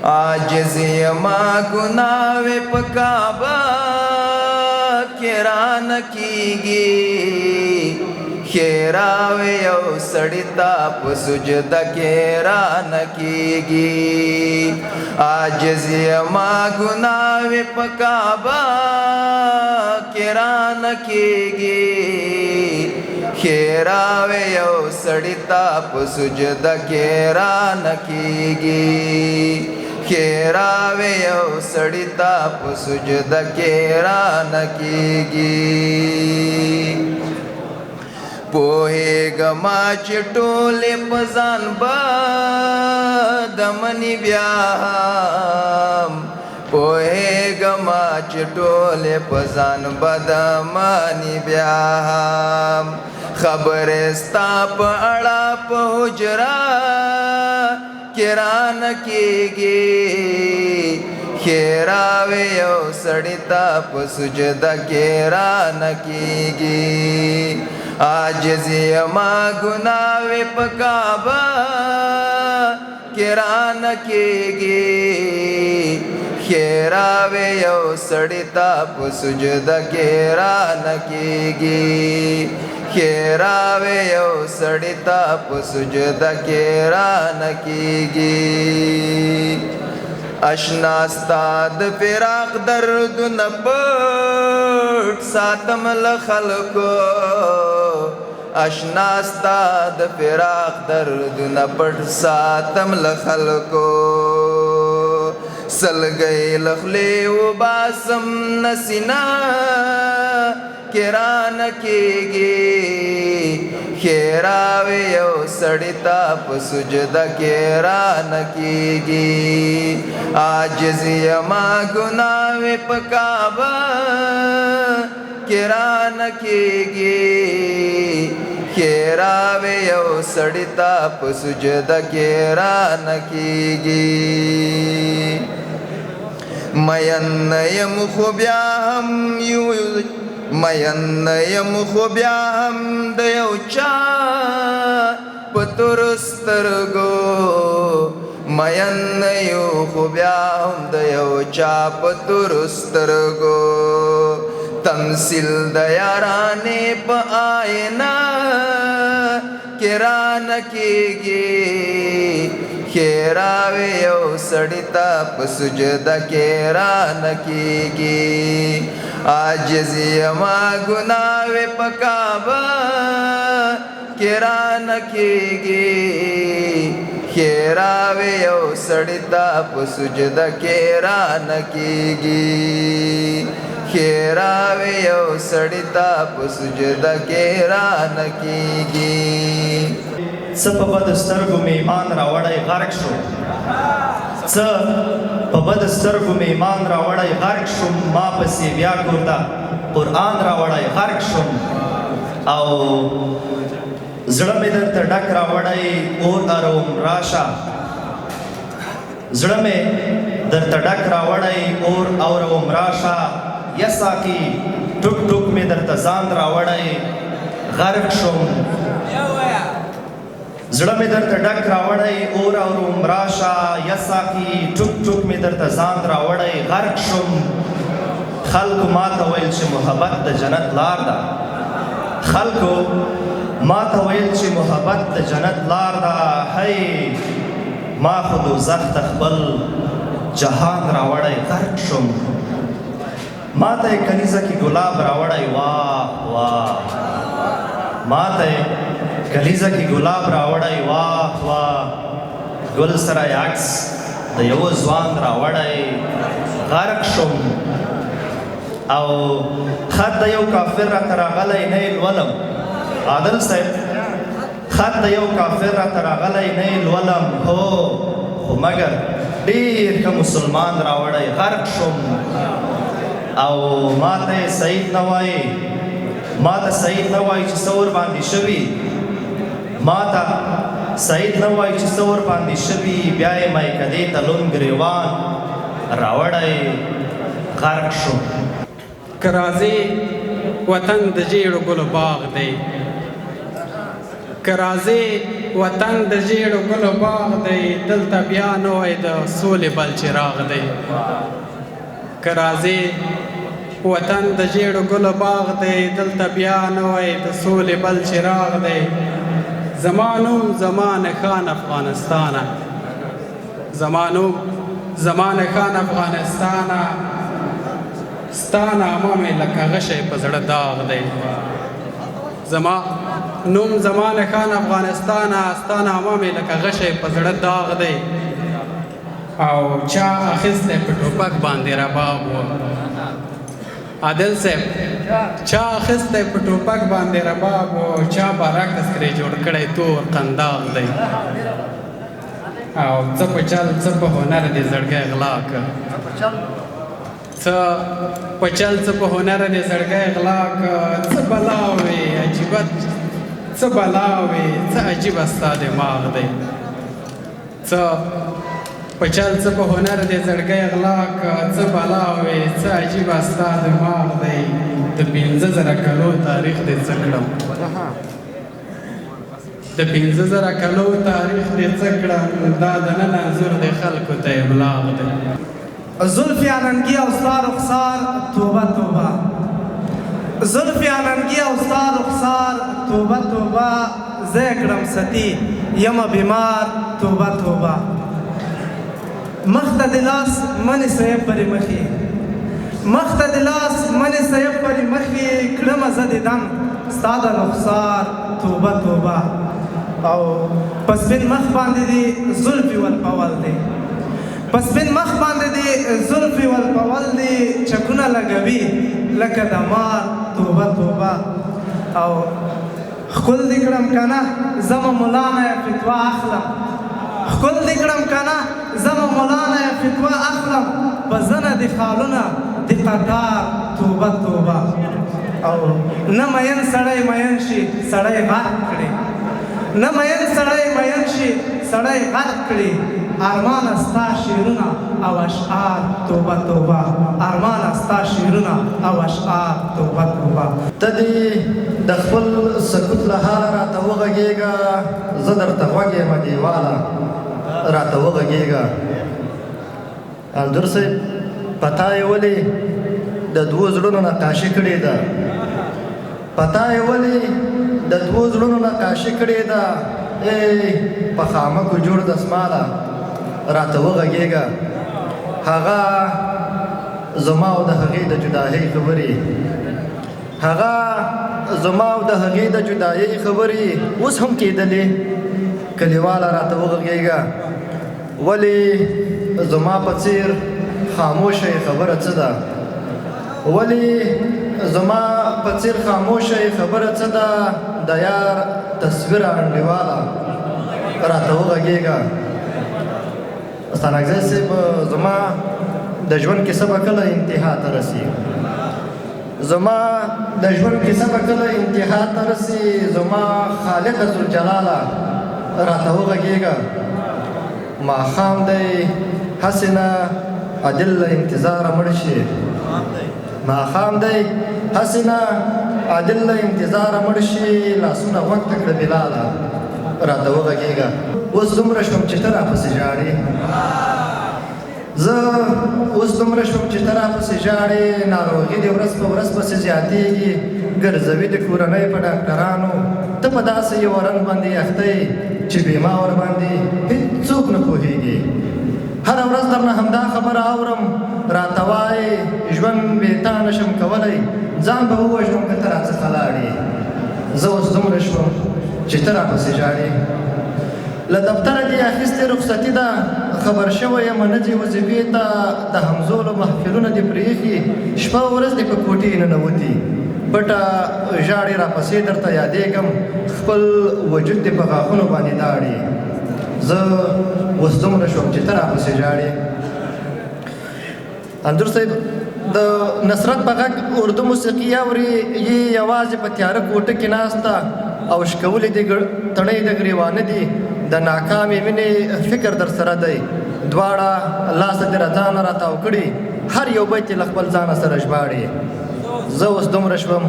عاجز یما گناوی پا کعبہ کران کیگی خیراوی یو سڑیتا پا سجدہ کران کیگی عاجز یما گناوی پا کعبہ کران کیگی خیراوی یو سڑیتا پا سجدہ کران کیگی خیراوی یو سڑیتا پا سجدہ کران کیگی پوہے گما چٹولے پزان با دمنی بیاہم پوہے گما چٹولے پزان با دمنی بیاہم خبرستا پا اڑا پا حجرہ کران کیگی خیراوی یو سڑیتا پا سجدہ کران کیگی عاجز یما گناوی پا کعبہ کران کیگی خیراوی یو سڑیتا پا سجدہ کران کیگی خیراوی یو سڑیتا پا سجدہ کران کیگی اشنا استاد فراق درد نپٹ ساتم لخلقو اشنا استاد فراق درد نپٹ ساتم لخلقو سل گئی لخلی و باسم نسینا کران کیگی خیراوی یو سڑیتا پا سجدہ کران کیگی عاجز یما گناوی پا کعبہ کران کیگی خیراوی یو سڑیتا پا سجدہ کران کیگی مین یم خوبیاہم مین یم خوبیاہم دیو چا پترسترگو مین یو خوبیاہم دیو چا پترسترگو تمثیل دیارانے پا آئینا کران کیگی خیراوی یو سڑیتا پا سجدہ کران کیگی عاجز یما گناوی پا کعبہ کران کیگی خیراوی یو سڑیتا پا سجدہ کران کیگی خیراوی یو سڑیتا پا سجدہ کران کیگی څه په بد سترګو مې ایمان راوړی غرق شو څه په بد سترګو مې ایمان راوړی غرق شوم ما پسې بیا ګورده قرآن راوړی غرق شوم او زړه مې درته ډک راوړی اور اروم راشه زړه مې درته ډک راوړی اور اروم راشه یسا کی ټوک ټوک مې درته ځان راوړی غرق شوم زړه مې درته ډک راوړی اور اروم راشه یسا کی ټوک ټوک مې درته ځان راوړی غرق شوم خلکو ماته ویل چې محبت د جنت لار ده خلکو ماته ویل چې محبت د جنت لار ده هی ما خو دوزخ ته خپل جهان راوړی غرق شوم ماته یې کنیزه کې ګلاب راوړی واه واه ماته یې کلیزه کې ګلاب راوړی واه واه ګل سره یې عکس د یوه ځوان راوړی غرق شوم او خط د یو کافر راته راغلی نه یې لولم عادل صاحب خط د یو کافر راته راغلی نه یې لولم هو خو مګر ډېر ښه مسلمان راوړی غرق شوم او ما ته یې سعید نه وایي ما ته سعید نه وایي چې څه ورباندې شوي ما ته سعید نه وایي چې څه ورباندې شوي بیا یې مایکدې ته لون ګریوان راوړی غرق شو که راځې وطن د ژیړو ګلو باغ دی که راځې وطن د ژیړو ګلو باغ دی دلته بیا نوی د سولې بل چراغ دی که راځې وطن د ژیړو ګلو باغ دی دلته بیا نوی د سولې بل چراغ دی زما نوم زمان خان افغانستانه زما نوم زمان خان افغانستانه ستا نامه مې لکه غشی په زړه داغ دی زما نوم زمان خان افغانستانه ستا نامه مې لکه غشی په زړه داغ دی او چا اخیستی په ټوپک باندې رباب و عادل صاحب چا اخیستی په ټوپک باندې رباب و چا برعکس ترې جوړ کړی تور قنداق دی او څه په چل څه په هنر دې زړګی غلا که څه په چل څه په هنر دې زړګی غلا که څه بلا وې عجیبه څه بلا وې څه عجیبه ستا دماغ دی څه په چل څه په هنر دې زړګی غلا که څه بلا وې څه عجیبه ستا دماغ دی د 15,000 کلو تاریخ دې څه کړم د 15,000 کلو تاریخ دې څه کړم دا د نن انځور د خلکو ته ابلاغ دی زلفی آننگی او ستا رخسار توبه توبه زلفی آننگی او ستا رخسار توبه توبه زه کړم ستی یم بیمار توبه توبه مخته د لاس منې صیب پرې مخې مخته د لاس منې صیب پرې مخې کړمه زه د دم ستا د رخسار توبه توبه او په سپین مخ باندې دې زلفې ورپول دی په سپین مخ باندې دې زلفې ورپول دی چکونه لګوي لکه د مار توبه توبه او ښکل دې کړم که نه زه ملا نه فتوا اخلم ښکل دې کړم که نه زه ملا نه فتوا اخلم په زنه د خالونه د قطار توبه توبه او نه مین سړی مین شي سړی غرق کړي نه مین سړی مین شي سړی غرق کړي ارمان ستا شعرونه او اشعار توبه توبه ارمان ستا شعرونه او اشعار توبه توبه ته دې د خپل سکوت له حاله راته وغږېږه زه درته غوږ یم دیواله راته وغږېږه انځور صاحب پتا یې ولې د دوو زړونو نقاشي کړې ده پتا یې ولې د دوو زړونو نقاشي کړې ده په خامکو جوړ دسماله راته وغږېږه هغه زما او د هغې د جدایۍ خبرې هغه زما او د هغې د جدایۍ خبرې اوس هم کېدلې کلیواله راته وغږېږه ولې زما په څېر خاموشه خبره څه ده ولې زما په څېر خاموشه خبره څه ده د یار تصویره انډیواله راته وغږېږه استانکزی صاحب زما د ژوند کیسه به کله انتها ته رسي زما د ژوند کیسه به کله انتها ته رسي زما خالق ذوالجلاله راته وغږېږه ماښام دی هسې نه عدل له انتظاره مړ شي ماښام دی هسې نه عدل له انتظاره مړ شي لاسونه غوږ ته کړه بلاله راته وغږېږه اوس دومره شوم چې ته راپسې ژاړې زه اوس دومره شوم چې ته راپسې ژاړې ناروغي دې ورځ په ورځ پسې زیاتېږي ګرځوي د کورنۍ په ډاکټرانو ته په داسې یو رنګ باندې اخته یې چې بیمه ورباندې هېڅوک نه پوهېږي هره ورځ درنه همدا خبره اورم راته وایې ژوند بې تا نشم کولی ځان به ووژنم که ته راڅخه لاړې زه اوس دومره شوم چې ته راپسې ژاړې له دفتره دې اخیستې رخصتي ده خبر شوی یم نه ځې وظیفې ته د همزولو محفلونه دې پرېښي شپه ورځ دې په کوټې ننوتي پټه ژاړې راپسې درته یادېږم خپل وجود دې په غاښونو باندې داړې زه اوس دومره شوم چې ته راپسې ژاړې انځور صاحب د نصرت په غږ اردو موسیقي اوري یې یوازې په تیاره کوټه کې ناسته او شکولې دې تڼۍ د ګریوانه دي د ناکامې مینې فکر در سره دی دواړه لاسه دې رضانه راتاو کړي هر یو بیت یې له خپل ځانه سره ژباړي زه اوس دومره شوم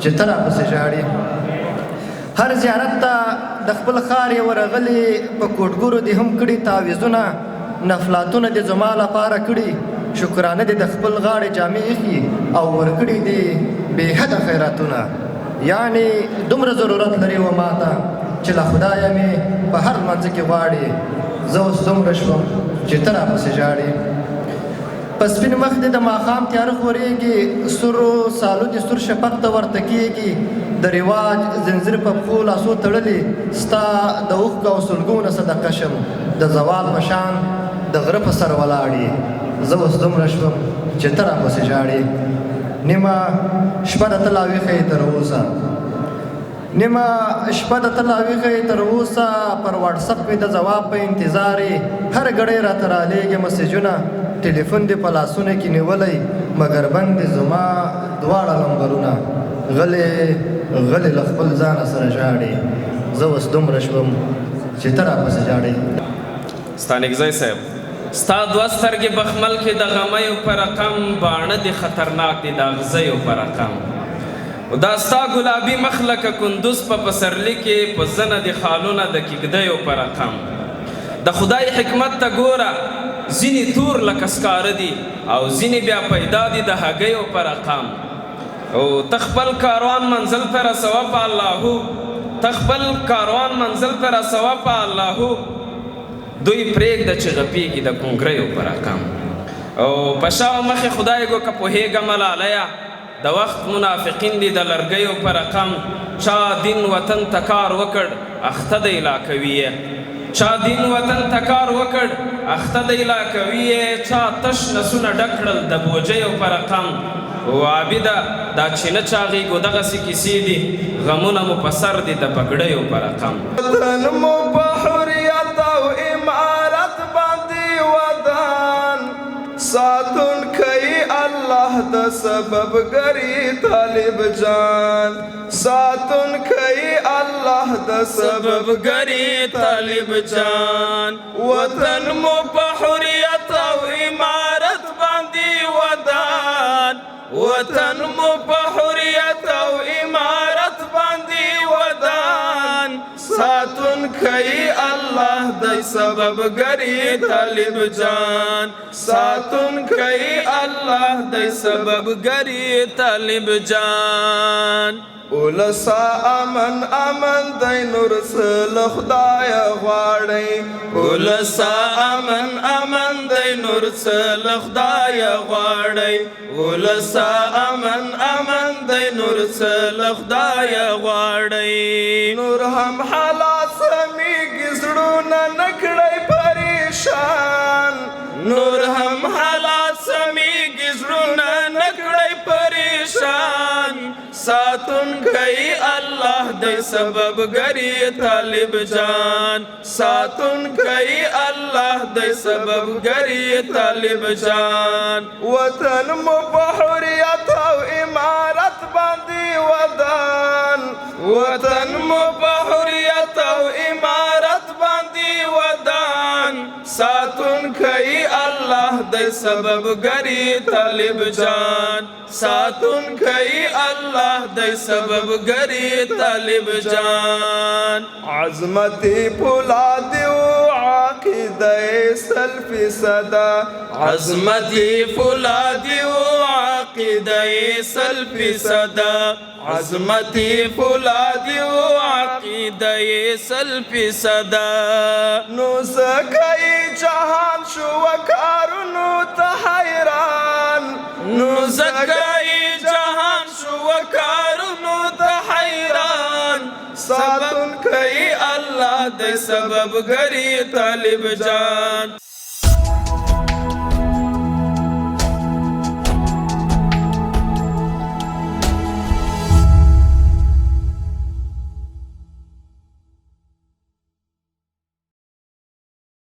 چې ته راپسې ژاړې هر زیارت ته د خپل ښار یې ورغلي په کوټګورو دې هم کړي تعویضونه نفلاتونه دې زما لپاره کړي شکرانه دې د خپل غاړې جامې ایښي او ورکړي دې بې حده خیراتونه یعنې دومره ضرورت لري و ما ته چې له خدایه مې په هر لمانځه کې غواړي زه اوس دومره شوم چې ته راپسې ژاړې په سپین مخ دې د ماښام تیاره خورېږي سرو سالو دې سور شفق ته ورته کېږي د رواج زنځیر په پښو لاسو تړلې ستا د اوښکو او سلګونه صدقه شم د زوال په شان د غره په سر ولاړې زه اوس دومره شوم چې ته راپسې ژاړې نیمه شپه د ته لا ویښه یې تر اوسه نیمه شپه د ته لا ویښه یې تر اوسه پر واټسپ مې د ځواب په انتظار یې هر ګړی راته رالیږې مسیجونه ټلیفون دې په لاسونه کې نیولی مګر بند دې زما دواړه نمبرونه غلې غلې له خپل ځانه سره ژاړې زه اوس دومره شوم چې ته راپسې ژاړې ستانکزی صاحب ستا دوه سترګې بخمل کې د غمیو په رقم باڼه دې خطرناک دي د اغزیو په رقم دا ستا ګلابي مخ لکه کندوز په پسرلي کې په زنه دې خالونه د کیږدیو په رقم د خدای حکمت ته ګوره ځینې تور لکه سکاره دي او ځینې بیا پیدا دي د هګیو په رقم او ته خپل کاروان منزل ته رسوه په اللهو ته خپل کاروان منزل ته رسوه په اللهو دوی پرېږده چې غپېږي د کونګریو په رقم او په شاو مخې خدای ګو که پوهېږه ملالیه د وخت منافقین دي د لرګیو په رقم چا دین وطن ته کار وکړ اخته دی لا کوي چا دین وطن ته کار وکړ اخته دی لا کوي چا تش نسونه ډک کړل د بوجیو په رقم عابده دا چې نه چاغېږو دغسې کیسې دي غمونه مو په سر دي د پګړیو په رقم وطن مو په حریت او امارت باندې ودان ساتونکی الله د سبب ګری طالب جان ساتونکی الله د سبب ګری طالب جان وطن مو په حریت او امارت باندې ودان وطن مو په حریت او امارت باندې ودان ساتونکی الله د سبب ګری طالب جان ساتونکی الله د سبب ګری طالب جان ولسا امن امن دی نور سل خدای غواړي ولسا امن امن دی نور سل خدای غواړي ولسا امن امن دی نور سل خدای غواړي نور هم حالات سمېږي زړونه نکړی پریشان نور هم حالات سمېږي زړونه نکړی پریشان ساتونکی الله دی سبب ګری طالب جان ساتونکی الله دی سبب ګری طالب جان وطن مو په حریت او امارت باندې ودان وطن مو په حریت او امارت باندې ودان ساتونکی الله دی سبب ګری طالب جان ساتونکی الله دی سبب ګری طالب جان عظمتي پولادي او عقیده سلف صدا عظمتي پولادي او عقیده سلف صدا عظمتي پولادي او عقیده سلف صدا نو زکای جهان شو وکارونو ته حیران نو زکای جهان شو وکارونو ته حیران ساتونکی الله دی سبب ګری طالب جان